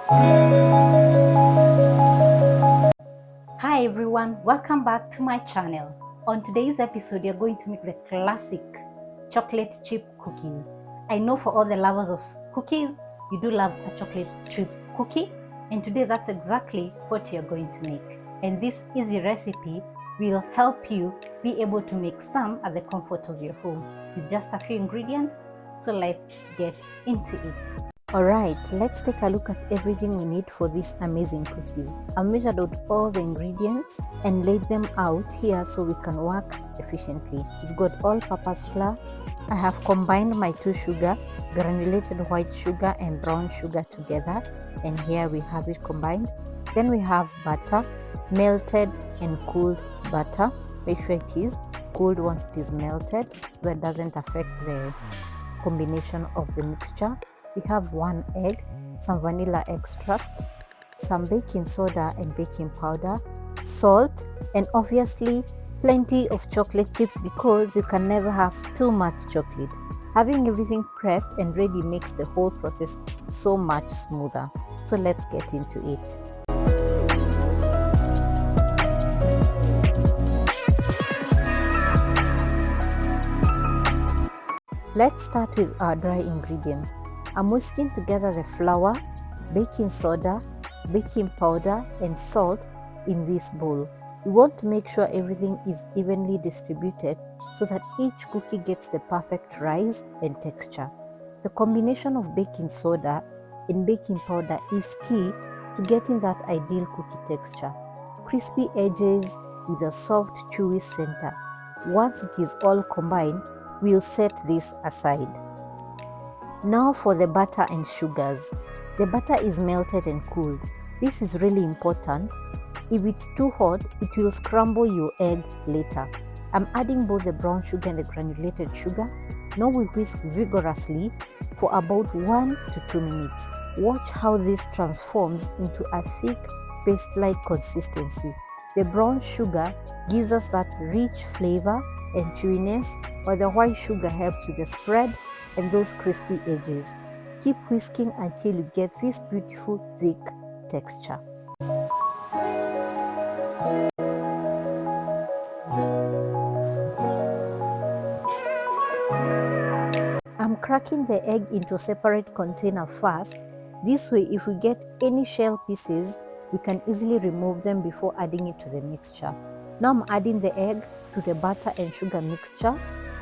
Hi everyone, welcome back to my channel. On today's episode, you're going to make the classic chocolate chip cookies. I know for all the lovers of cookies, you do love a chocolate chip cookie, and today that's exactly what you're going to make. And this easy recipe will help you be able to make some at the comfort of your home with just a few ingredients. So let's get into it. Alright, let's take a look at everything we need for these amazing cookies. I've measured out all the ingredients and laid them out here so we can work efficiently. We've got all-purpose flour. I have combined my 2 sugar, granulated white sugar and brown sugar together, and here we have it combined. Then we have butter, melted and cooled butter. Make sure it is cooled once it is melted so that doesn't affect the combination of the mixture. We have 1 egg, some vanilla extract, some baking soda and baking powder, salt, and obviously plenty of chocolate chips because you can never have too much chocolate. Having everything prepped and ready makes the whole process so much smoother. So let's get into it. Let's start with our dry ingredients. I'm whisking together the flour, baking soda, baking powder, and salt in this bowl. We want to make sure everything is evenly distributed so that each cookie gets the perfect rise and texture. The combination of baking soda and baking powder is key to getting that ideal cookie texture. Crispy edges with a soft, chewy center. Once it is all combined, we'll set this aside. Now for the butter and sugars. The butter is melted and cooled. This is really important. If it's too hot, it will scramble your egg later. I'm adding both the brown sugar and the granulated sugar. Now we whisk vigorously for about 1 to 2 minutes. Watch how this transforms into a thick paste-like consistency. The brown sugar gives us that rich flavor and chewiness, while the white sugar helps with the spread and those crispy edges. Keep whisking until you get this beautiful thick texture. I'm cracking the egg into a separate container first. This way, if we get any shell pieces, we can easily remove them before adding it to the mixture. Now I'm adding the egg to the butter and sugar mixture,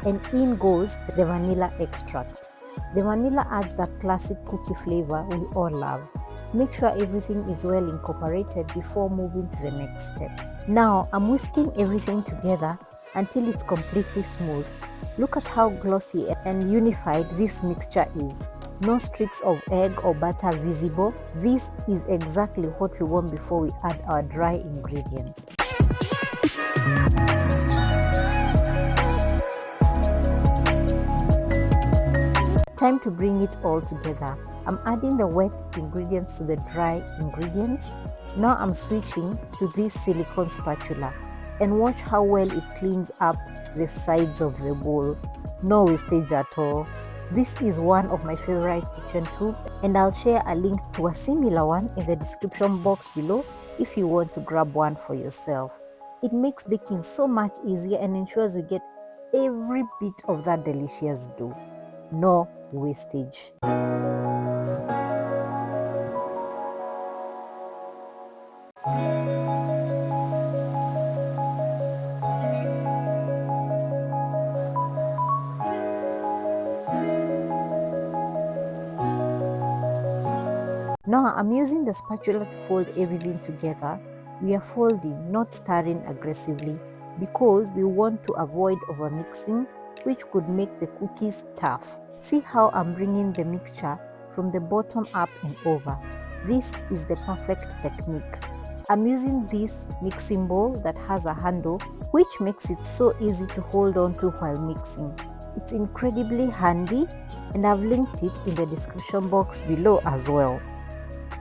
and in goes the vanilla extract. The vanilla adds that classic cookie flavor we all love. Make sure everything is well incorporated before moving to the next step. Now I'm whisking everything together until it's completely smooth. Look at how glossy and unified this mixture is. No streaks of egg or butter visible. This is exactly what we want before we add our dry ingredients. Time to bring it all together. I'm adding the wet ingredients to the dry ingredients. Now I'm switching to this silicone spatula, and watch how well it cleans up the sides of the bowl. No wastage at all. This is one of my favorite kitchen tools, and I'll share a link to a similar one in the description box below if you want to grab one for yourself. It makes baking so much easier and ensures we get every bit of that delicious dough. No wastage. Now I'm using the spatula to fold everything together. We are folding, not stirring aggressively, because we want to avoid overmixing, which could make the cookies tough. See how I'm bringing the mixture from the bottom up and over. This is the perfect technique. I'm using this mixing bowl that has a handle, which makes it so easy to hold on to while mixing. It's incredibly handy, and I've linked it in the description box below as well.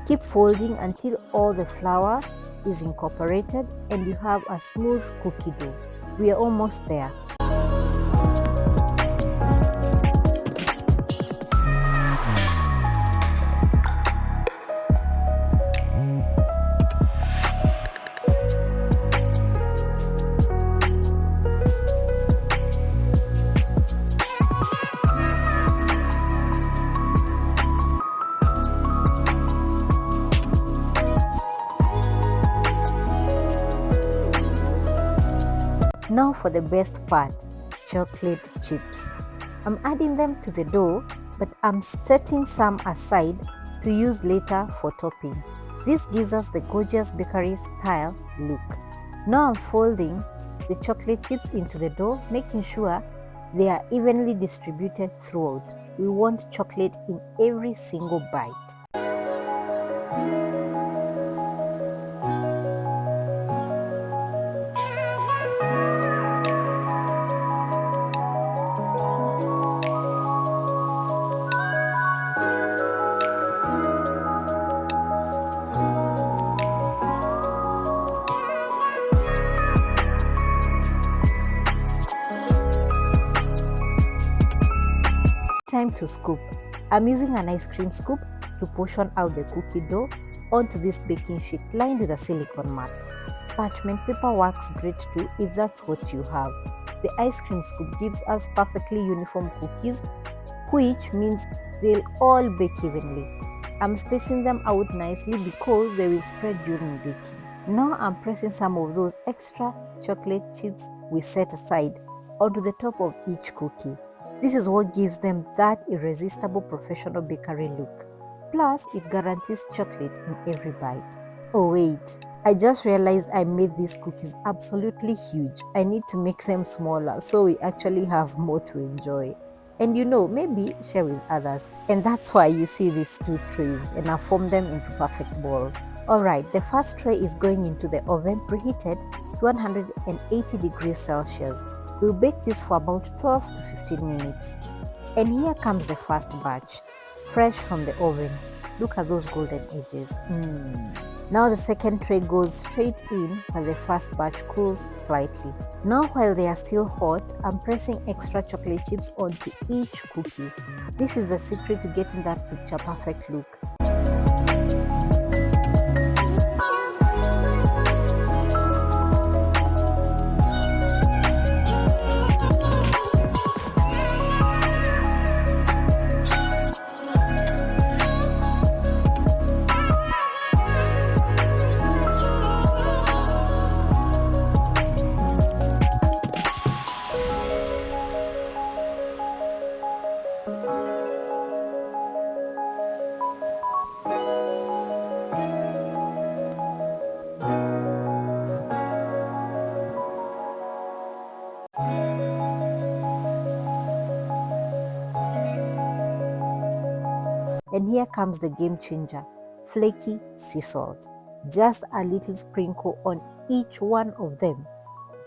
Keep folding until all the flour is incorporated and you have a smooth cookie dough. We are almost there. Now for the best part, chocolate chips. I'm adding them to the dough, but I'm setting some aside to use later for topping. This gives us the gorgeous bakery style look. Now I'm folding the chocolate chips into the dough, making sure they are evenly distributed throughout. We want chocolate in every single bite. Time to scoop. I'm using an ice cream scoop to portion out the cookie dough onto this baking sheet lined with a silicone mat. Parchment paper works great too if that's what you have. The ice cream scoop gives us perfectly uniform cookies, which means they'll all bake evenly. I'm spacing them out nicely because they will spread during baking. Now I'm pressing some of those extra chocolate chips we set aside onto the top of each cookie. This is what gives them that irresistible professional bakery look. Plus, it guarantees chocolate in every bite. Oh wait, I just realized I made these cookies absolutely huge. I need to make them smaller so we actually have more to enjoy. And maybe share with others. And that's why you see these two trays and I formed them into perfect balls. Alright, the first tray is going into the oven preheated to 180 degrees Celsius. We'll bake this for about 12 to 15 minutes. And here comes the first batch, fresh from the oven. Look at those golden edges. Now the second tray goes straight in while the first batch cools slightly. Now while they are still hot, I'm pressing extra chocolate chips onto each cookie. This is the secret to getting that picture perfect look. And here comes the game changer, Flaky sea salt. Just a little sprinkle on each one of them.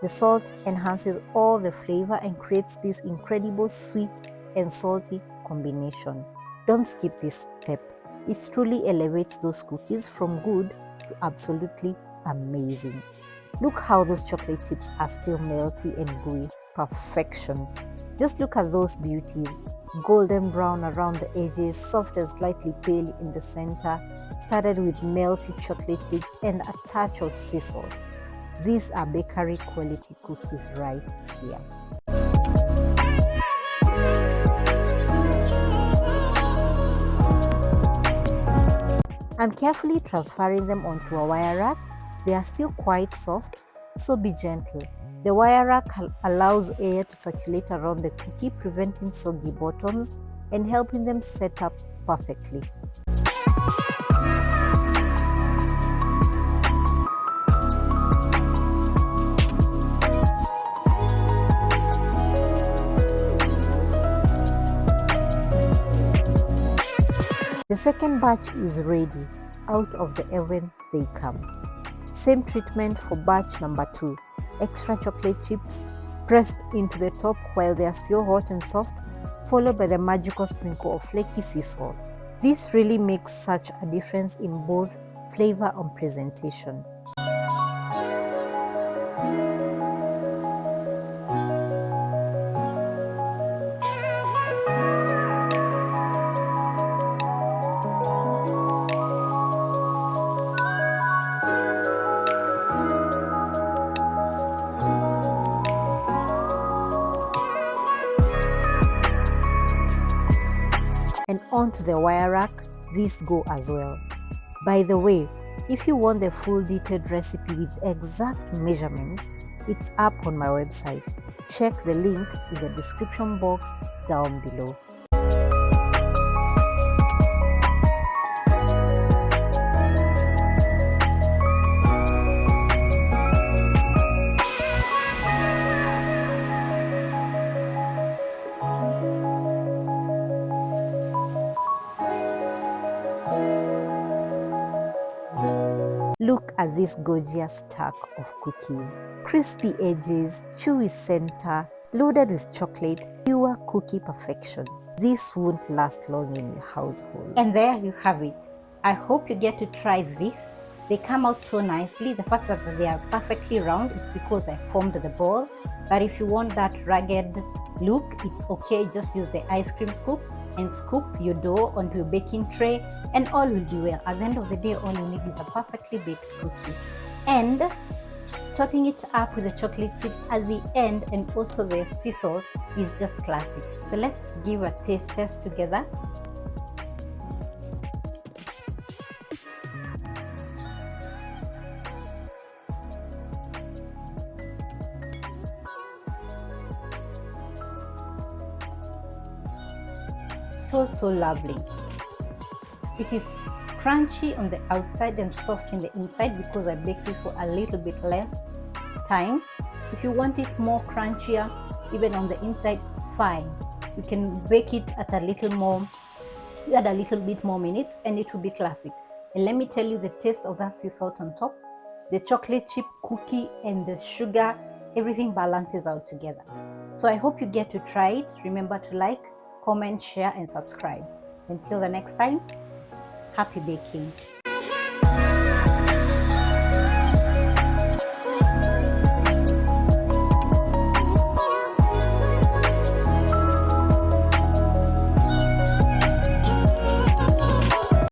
The salt enhances all the flavor and creates this incredible sweet and salty combination. Don't skip this step. It truly elevates those cookies from good to absolutely amazing. Look how those chocolate chips are still melty and gooey. Perfection. Just look at those beauties. Golden brown around the edges, soft and slightly pale in the center, started with melty chocolate chips and a touch of sea salt. These are bakery quality cookies right here. I'm carefully transferring them onto a wire rack. They are still quite soft, so be gentle. The wire rack allows air to circulate around the cookie, preventing soggy bottoms and helping them set up perfectly. The second batch is ready. Out of the oven they come. Same treatment for batch number 2. Extra chocolate chips pressed into the top while they are still hot and soft, followed by the magical sprinkle of flaky sea salt. This really makes such a difference in both flavor and presentation. And onto the wire rack, these go as well. By the way, if you want the full detailed recipe with exact measurements, It's up on my website. Check the link in the description box down below. Look at this gorgeous stack of cookies. Crispy edges, chewy center, loaded with chocolate, pure cookie perfection. This won't last long in your household. And there you have it. I hope you get to try this. They come out so nicely. The fact that they are perfectly round, it's because I formed the balls. But if you want that rugged look, it's okay. Just use the ice cream scoop and scoop your dough onto your baking tray, and all will be well. At the end of the day, all you need is a perfectly baked cookie. And topping it up with the chocolate chips at the end and also the sea salt is just classic. So let's give a taste test together. So lovely. It is crunchy on the outside and soft in the inside because I baked it for a little bit less time. If you want it more crunchier, even on the inside, fine. You can bake it at a little more, add a little bit more minutes, and it will be classic. And let me tell you, the taste of that sea salt on top, the chocolate chip cookie and the sugar, everything balances out together. So I hope you get to try it. Remember to like, comment, share, and subscribe. Until the next time, happy baking.